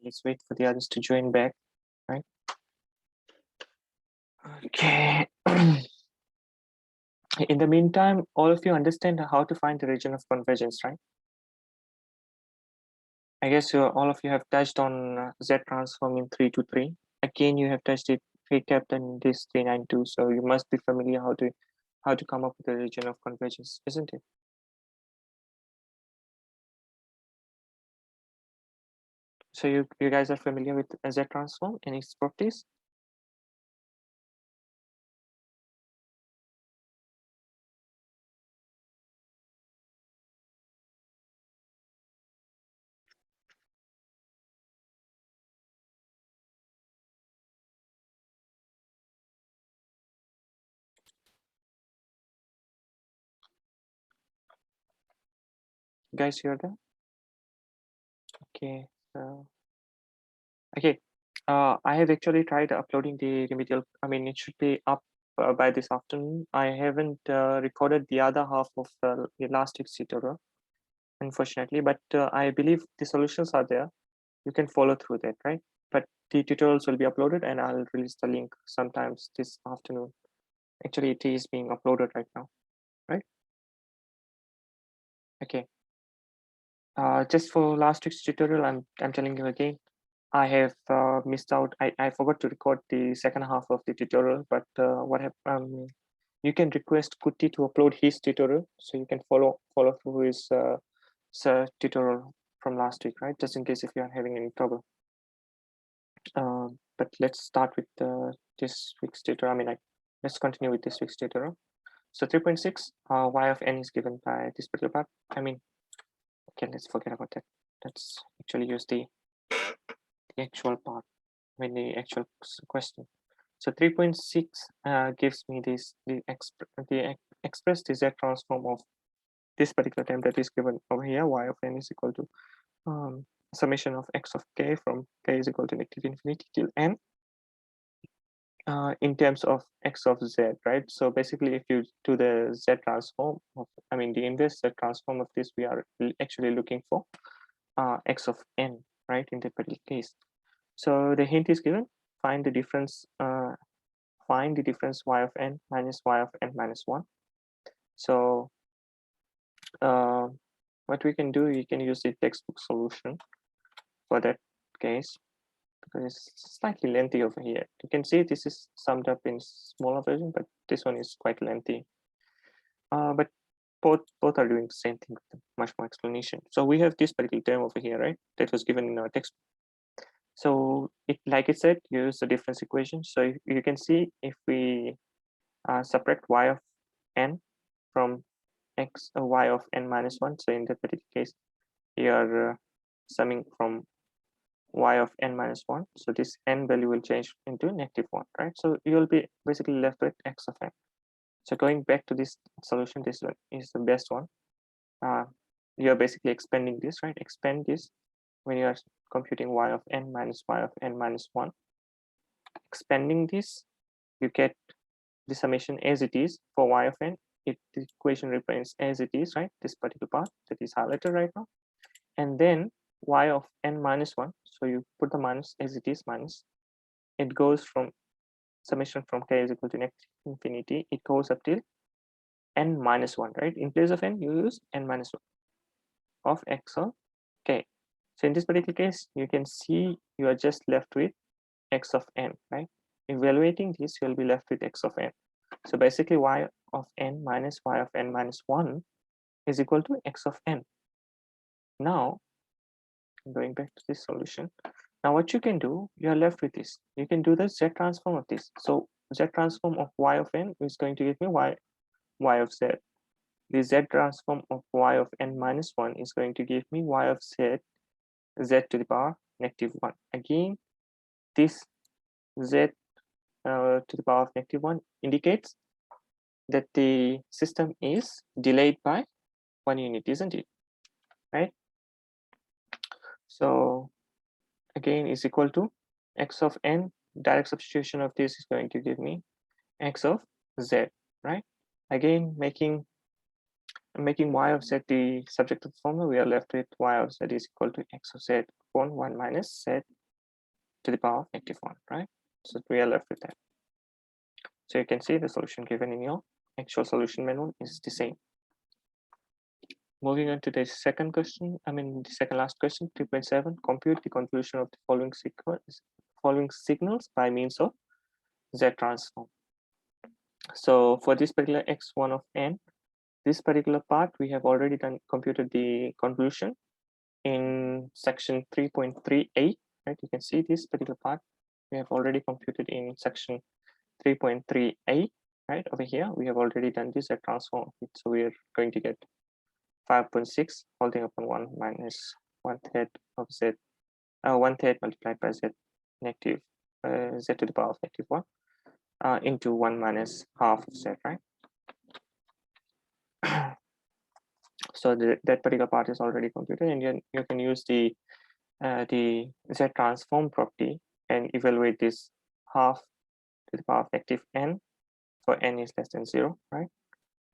Let's wait for the others to join back, right? Okay. In the meantime, all of you understand how to find the region of convergence, right? I guess all of you have touched on Z transform in 323. Again, you have touched it, recapped in this 392. So you must be familiar how to come up with the region of convergence, isn't it? So you guys are familiar with Z transform and its properties? You guys hear that? Okay. So okay. I have actually tried uploading the remedial. I mean, it should be up by this afternoon. I haven't recorded the other half of the last week's tutorial, unfortunately, but I believe the solutions are there. You can follow through that, right? But the tutorials will be uploaded and I'll release the link sometimes this afternoon. Actually, it is being uploaded right now, right? Okay. Just for last week's tutorial, I'm telling you again, I have missed out. I forgot to record the second half of the tutorial, but what happened? You can request Kuti to upload his tutorial, so you can follow through his tutorial from last week, right? Just in case if you are having any trouble. But let's start with this week's tutorial. I mean, let's continue with this week's tutorial. So 3.6, y of n is given by this particular part. I mean, okay, let's forget about that. Let's actually use the actual part, I mean the actual question. So 3.6 gives me this the express the z transform of this particular term that is given over here. Y of n is equal to summation of x of k from k is equal to negative infinity till n in terms of x of z, right? So basically, if you do the z transform of, I mean the inverse z transform of this, we are actually looking for x of n, right? In that particular case. So the hint is given, find the difference y of n minus y of n minus 1. So what we can do, we can use the textbook solution for that case, because it's slightly lengthy over here. You can see this is summed up in smaller version, but this one is quite lengthy. But both are doing the same thing with much more explanation. So we have this particular term over here, right? That was given in our textbook. So it, like it said, use the difference equation. So you can see if we subtract y of n from y of n minus 1. So in that particular case, we are summing from y of n minus 1. So this n value will change into -1, right? So you'll be basically left with x of n. So going back to this solution, this one is the best one. You're basically expanding this, right? Expand this when you are computing y of n minus y of n minus 1. Expanding this, you get the summation as it is for y of n. The equation remains as it is, right? This particular part that is highlighted right now. And then y of n minus 1. So you put the minus as it is minus. It goes from summation from k is equal to negative infinity. It goes up till n minus 1, right? In place of n, you use n minus 1 of x of k. So in this particular case, you can see you are just left with x of n, right? Evaluating this, you'll be left with x of n. So basically, y of n minus y of n minus 1 is equal to x of n. Now, going back to this solution, now what you can do, you are left with this. You can do the z transform of this. So z transform of y of n is going to give me y of z. The z transform of y of n minus 1 is going to give me y of z to the power -1. Again, this z to the power of -1 indicates that the system is delayed by 1 unit, isn't it? Right? So again is equal to x of n. Direct substitution of this is going to give me x of z, right? Again, making y of z the subject of the formula, we are left with y of z is equal to x of z upon 1 minus z to the power of -1, right? So we are left with that. So you can see the solution given in your actual solution manual is the same. Moving on to the second question, the second last question, 3.7, compute the convolution of the following signals by means of Z transform. So for this particular x1 of n, this particular part, we have already computed the convolution in section 3.38, right? You can see this particular part we have already computed in section 3.38, right? Over here, we have already done this Z transform of it. So we are going to get 5.6 holding upon 1 minus 1/3 of z, 1/3 multiplied by z negative z to the power of -1 into 1 minus half of z, right? So that particular part is already computed, and you can use the z transform property and evaluate this half to the power of -n for n is less than 0, right?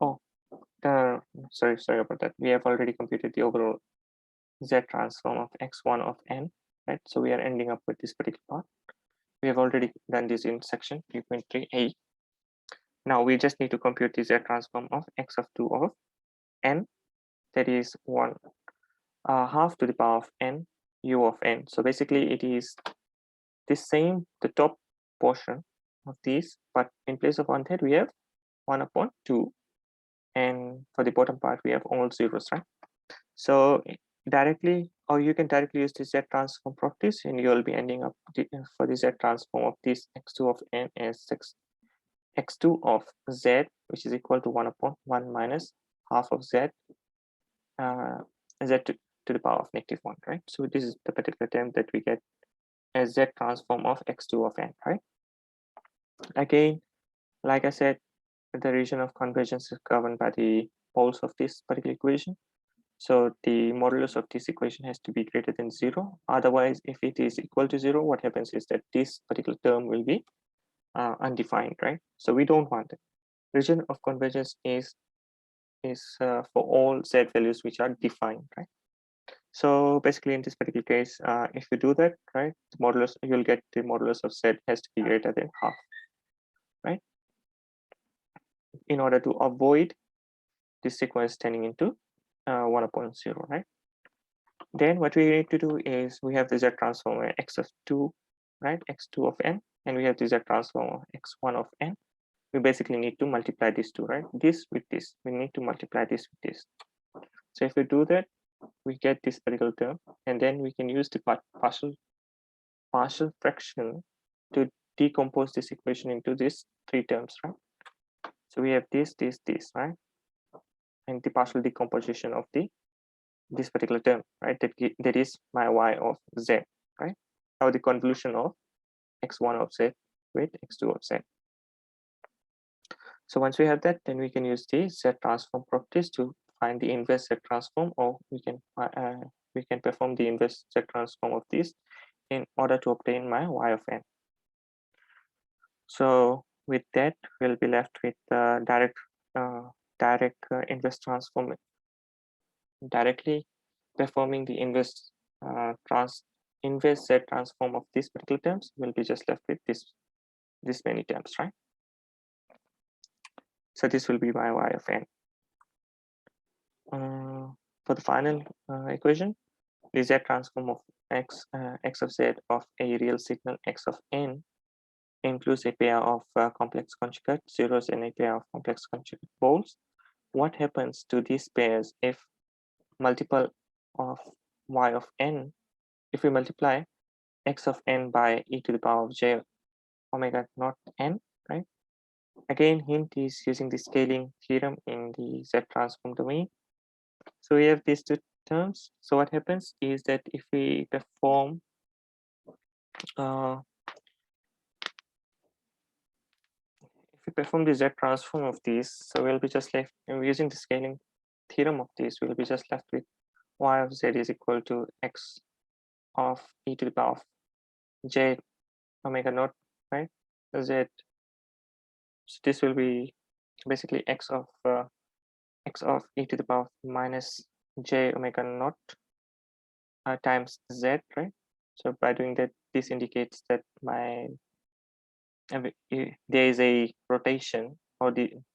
Oh, sorry about that. We have already computed the overall z transform of x1 of n, right? So we are ending up with this particular part. We have already done this in section 3.3a. Now we just need to compute the z transform of x of 2 of n, that is 1 half to the power of n u of n. So basically it is the top portion of these, but in place of 1/3 we have 1/2, and for the bottom part we have all zeros, right? So directly, or you can directly use the z transform properties, and you will be ending up for the z transform of this x2 of n as x2 of z, which is equal to 1/1 minus half of z, z to the power of -1, right? So this is the particular term that we get as z transform of x2 of n, right? Again, like I said, the region of convergence is governed by the poles of this particular equation. So the modulus of this equation has to be greater than 0. Otherwise, if it is equal to 0, what happens is that this particular term will be undefined, right? So we don't want it. Region of convergence is for all z values which are defined, right? So basically, in this particular case, if you do that, right, the modulus, you'll get the modulus of z has to be greater than half, right? In order to avoid this sequence turning into 1/0, right? Then what we need to do is we have the z transform of x of 2, right? x2 of n, and we have the z transform of x1 of n. We basically need to multiply these two, right? This with this. We need to multiply this with this. So if we do that, we get this particular term, and then we can use the partial fraction to decompose this equation into these 3 terms, right? So we have this, right? And the partial decomposition of this particular term, right? That is my y of z, right? Now the convolution of x1 of z with x2 of z. So once we have that, then we can use the z transform properties to find the inverse z transform, or we can perform the inverse z transform of this in order to obtain my y of n. So with that, we'll be left with direct inverse transform, directly performing the inverse z transform of these particular terms. We'll be just left with this many terms, right? So this will be my y of n. For the final equation, the z transform of x of z of a real signal x of n includes a pair of complex conjugate zeros and a pair of complex conjugate poles. What happens to these pairs if multiple of y of n, if we multiply x of n by e to the power of j omega naught n, right? Again, hint is using the scaling theorem in the z transform domain. So we have these two terms. So what happens is that if we perform the z transform of these, so we'll be just left, and we're using the scaling theorem of this, we'll be just left with y of z is equal to x of e to the power of j omega naught, right? Z. So this will be basically x of e to the power of minus j omega naught times z, right? So by doing that, this indicates that there is a rotation, or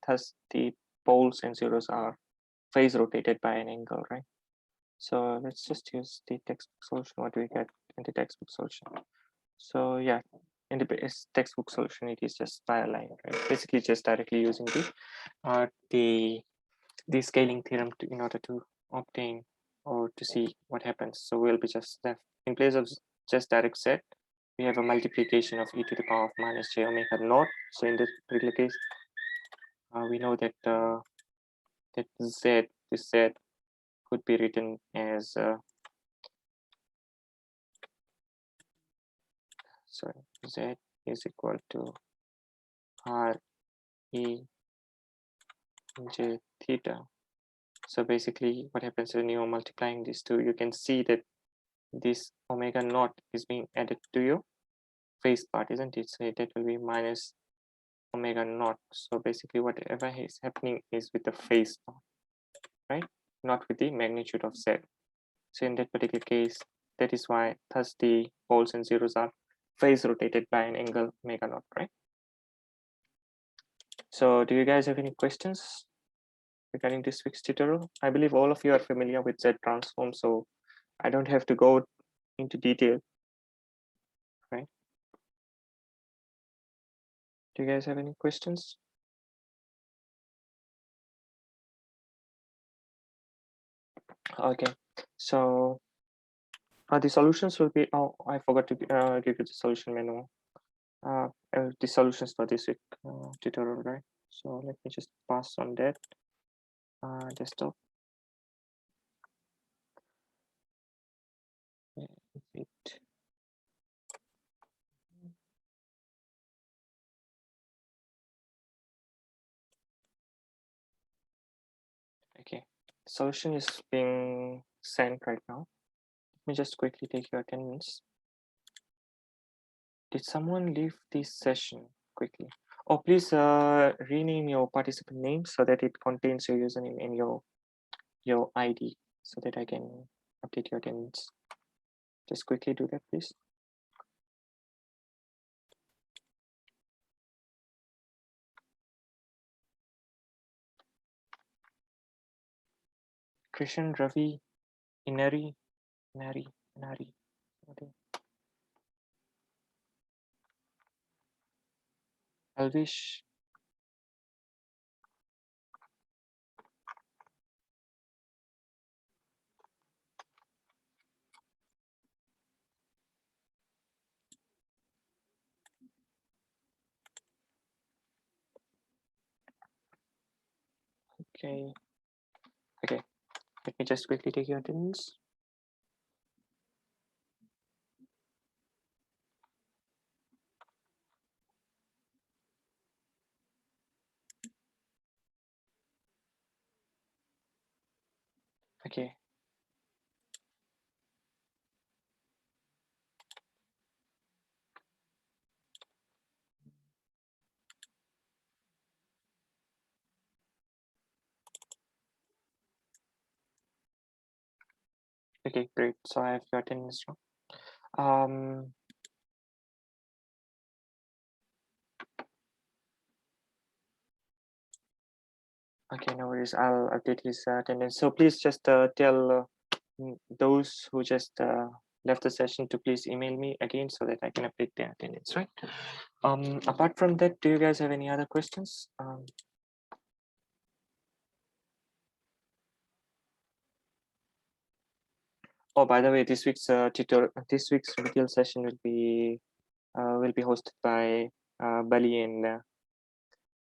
thus the poles and zeros are phase rotated by an angle, right? So let's just use the textbook solution. What do we get in the textbook solution? So yeah, in the textbook solution, it is just by a line, right? Basically, just directly using the scaling theorem in order to obtain or to see what happens. So we'll be just left in place of just direct z, we have a multiplication of e to the power of minus j omega naught. So in this particular case, we know that that this z could be written as sorry, z is equal to r e j theta. So basically, what happens when you are multiplying these two, you can see that this omega naught is being added to your phase part, isn't it? So that will be minus omega naught. So basically, whatever is happening is with the phase part, right? Not with the magnitude of z. So in that particular case, that is why thus the poles and zeros are phase rotated by an angle omega naught, right? So do you guys have any questions regarding this week's tutorial? I believe all of you are familiar with Z transform, so I don't have to go into detail, right? Do you guys have any questions? Okay, so the solutions will be, oh, I forgot to give you the solution menu. The solutions for this week tutorial, right? So let me just pass on that desktop. Okay, solution is being sent right now. Let me just quickly take your attendance. Did someone leave this session quickly? Oh, please rename your participant name so that it contains your username and your ID so that I can update your attendance. Just quickly do that, please. Krishan, Ravi, Inari, Nari. Okay. Alvish. Okay. Okay. Let me just quickly take your attendance. Okay. Okay, great. So I have your attendance now. Okay, no worries. I'll update his attendance. So please just tell those who just left the session to please email me again so that I can update their attendance, right? Apart from that, do you guys have any other questions? Oh, by the way, this week's video session will be hosted by Bali and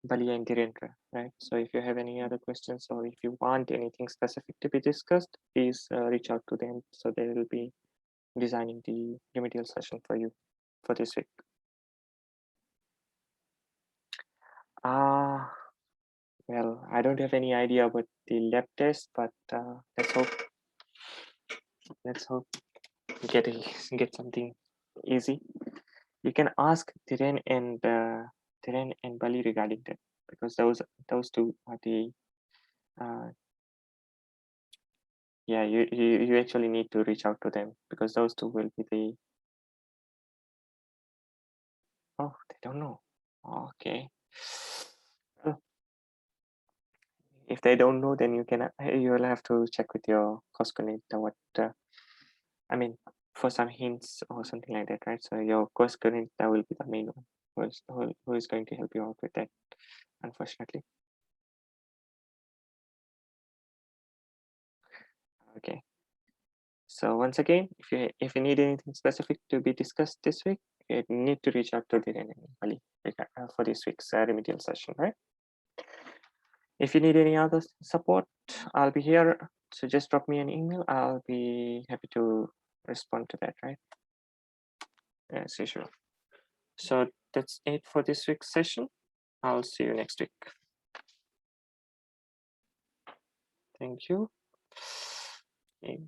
Dhirendra, right? So if you have any other questions or if you want anything specific to be discussed, please reach out to them so they will be designing the remedial session for you for this week. Well, I don't have any idea about the lab test, but let's hope get something easy. You can ask Dhiren and Bali regarding that because those two are the yeah, you actually need to reach out to them because those two will be Oh, they don't know. Okay. Well, if they don't know, then you will have to check with your course coordinator what I mean, for some hints or something like that, right? So your course coordinator will be the main one who is going to help you out with that, unfortunately. Okay. So once again, if you need anything specific to be discussed this week, you need to reach out to Dhiren and Ali for this week's remedial session, right? If you need any other support, I'll be here. So just drop me an email. I'll be happy to respond to that, right? As usual. So that's it for this week's session. I'll see you next week. Thank you. Okay.